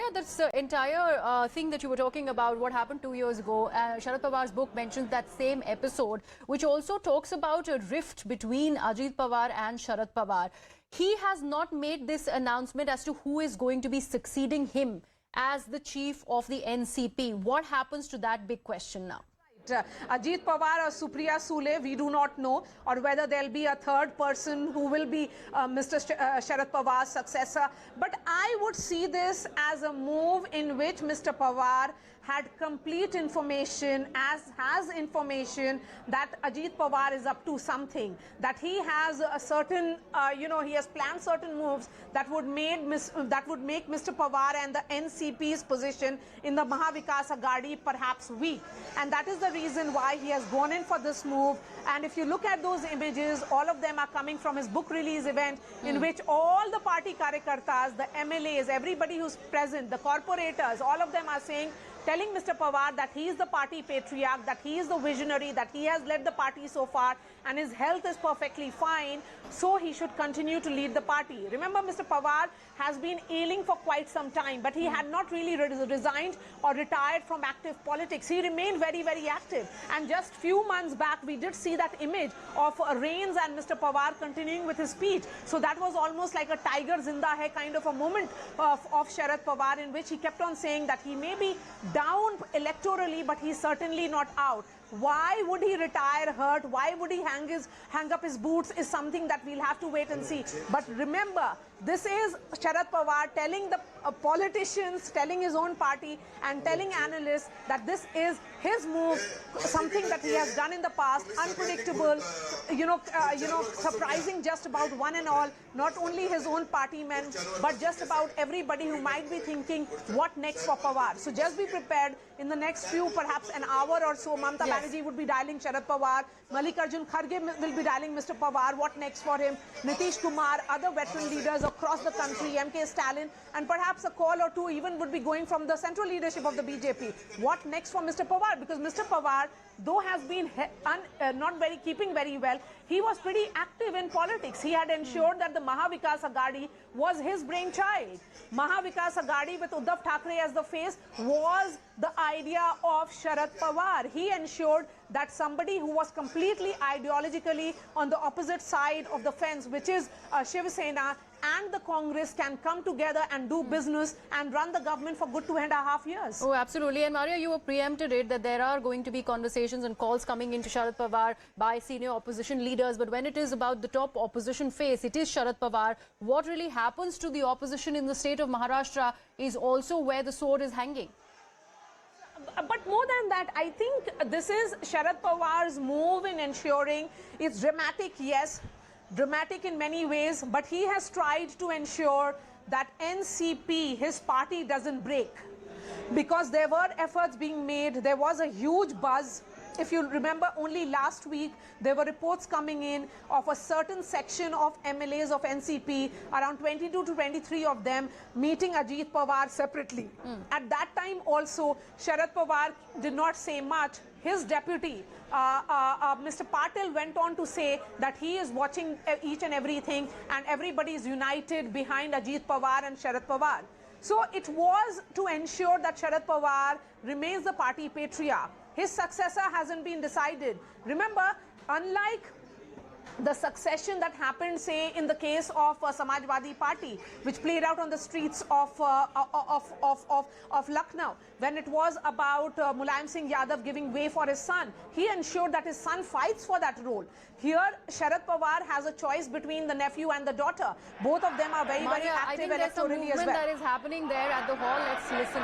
Maria, this entire thing that you were talking about, what happened 2 years ago, Sharad Pawar's book mentions that same episode, which also talks about a rift between Ajit Pawar and Sharad Pawar. He has not made this announcement as to who is going to be succeeding him as the chief of the NCP. What happens to that big question now? Ajit Pawar or Supriya Sule, we do not know, or whether there'll be a third person who will be Mr. Sharad Pawar's successor. But I would see this as a move in which Mr. Pawar had complete information, as has information that Ajit Pawar is up to something, that he has a certain, he has planned certain moves that would make Mr. Pawar and the NCP's position in the Mahavikas Aghadi perhaps weak. And that is the reason why he has gone in for this move. And if you look at those images, all of them are coming from his book release event in which all the party karyakartas, the MLAs, everybody who's present, the corporators, all of them are telling Mr. Pawar that he is the party patriarch, that he is the visionary, that he has led the party so far and his health is perfectly fine, so he should continue to lead the party. Remember, Mr. Pawar has been ailing for quite some time, but he had not really resigned or retired from active politics. He remained very, very active. And just few months back, we did see that image of Reigns and Mr. Pawar continuing with his speech. So that was almost like a tiger zinda hai kind of a moment of Sharad Pawar, in which he kept on saying that he may be down electorally, but he's certainly not out. Why would he retire hurt? Why would he hang up his boots is something that we'll have to wait and see. But remember, this is Sharad Pawar telling the politicians, telling his own party and telling analysts that this is his move, something that he has done in the past, unpredictable, surprising just about one and all, not only his own party men, but just about everybody who might be thinking, what next for Pawar? So just be prepared. In the next few, perhaps an hour or so, Mamata Banerjee would be dialing Sharad Pawar, Mallikarjun Kharge will be dialing Mr. Pawar, what next for him, Nitish Kumar, other veteran leaders across the country, MK Stalin, and perhaps a call or two even would be going from the central leadership of the BJP. What next for Mr. Pawar? Because Mr. Pawar, though has been not keeping very well, he was pretty active in politics. He had ensured that the Mahavikas Aghadi was his brainchild. Mahavikas Aghadi with Uddhav Thackeray as the face was the idea of Sharad Pawar. He ensured that somebody who was completely ideologically on the opposite side of the fence, which is Shiv Sena, and the Congress can come together and do business and run the government for good 2.5 years. Oh, absolutely. And Maria, you have preempted it that there are going to be conversations and calls coming into Sharad Pawar by senior opposition leaders. But when it is about the top opposition face, it is Sharad Pawar. What really happens to the opposition in the state of Maharashtra is also where the sword is hanging. But more than that, I think this is Sharad Pawar's move in ensuring it's dramatic, yes, dramatic in many ways, but he has tried to ensure that NCP, his party, doesn't break. Because there were efforts being made, there was a huge buzz. If you remember, only last week, there were reports coming in of a certain section of MLAs of NCP, around 22 to 23 of them, meeting Ajit Pawar separately. At that time also, Sharad Pawar did not say much. His deputy, Mr. Patil, went on to say that he is watching each and everything and everybody is united behind Ajit Pawar and Sharad Pawar. So it was to ensure that Sharad Pawar remains the party patriarch. His successor hasn't been decided. Remember, unlike the succession that happened, say, in the case of Samajwadi Party, which played out on the streets of Lucknow, when it was about Mulayam Singh Yadav giving way for his son, he ensured that his son fights for that role. Here, Sharad Pawar has a choice between the nephew and the daughter. Both of them are very, very active electorally as well. I think there's a movement that is happening there at the hall. Let's listen.